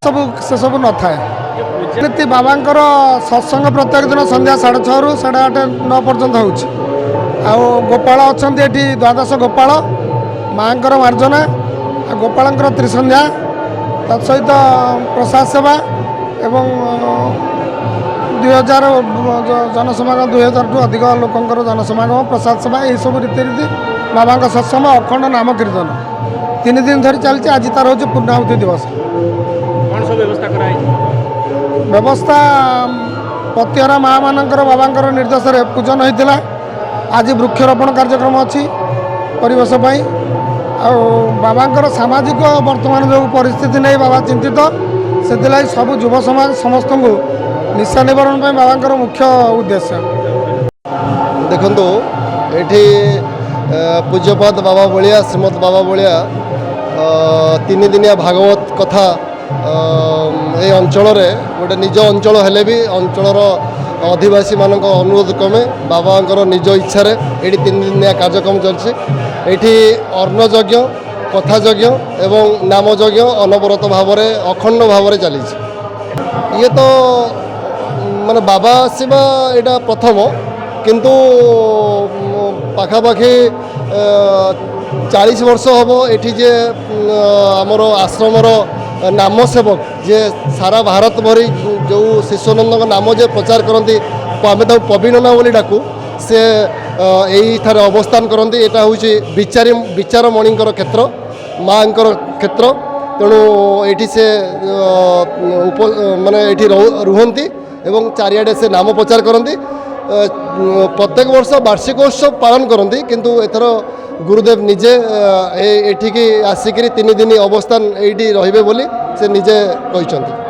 सब से सब न था बाबांकर सत्संग प्रत्येक दिन संध्या 6:30 रु 8:30 9 पर्यंत हो गोपाल अच्छा ये द्वादश गोपाल माँ मार्जना गोपाल त्रिसंध्या तत्सहित प्रसाद सेवा एवं 2000 जनसमागम 2000 टू अधिक लोकंर जनसमागम प्रसाद सेवा यही सब रीतिरीति बाबा सत्संग अखंड नाम कीर्तन 3 दिन धरी चलती। आज तार हूँ पूर्णाहुति दिवस। व्यवस्था पतिहरा माँ मानकर बाबा निर्देश पूजन होता। आज वृक्षरोपण कार्यक्रम अच्छी परिवेश बाबा सामाजिक वर्तमान जो परिस्थिति नहीं बाबा चिंतित से सब युव समाज समस्त को निशा निवारण बाबा मुख्य उद्देश्य। देखो ये पूज्यपाद बाबा बलिया श्रीमद बाबा बलिया 3 दिनिया भागवत कथा ये अंचल गोटे निज अंचल हेले भी अंचलर अधिवासी मान अनुरोध क्रमे बाबा निज इच्छा ये 3 दिनिया कार्यक्रम चलती। ये अर्णयज्ञ कथायज्ञ एवं नामयज्ञ अनवरत भाव अखंड भाव चली। ये तो माने बाबा आसवा यहाँ प्रथम किंतु पाखापाखि 40 वर्ष हम ये आमर आश्रमर नाम सेवक जे सारा भारत भरी जो शिशुनंद नाम जे प्रचार करती आम पबीनना बोली डाकू से यही ठार अवस्थान करती। यहाँ हूँ विचारमणिंकर क्षेत्र माँ क्षेत्र तेणु ये से माने ये रुहंती एवं चारियाडे से नाम प्रचार करती। प्रत्येक वर्ष वार्षिकोत्सव पालन करती किंतु एथर गुरुदेव निजे एठिकी आसिक 3 दिन अवस्थान ये रे बोली से निजे कहते।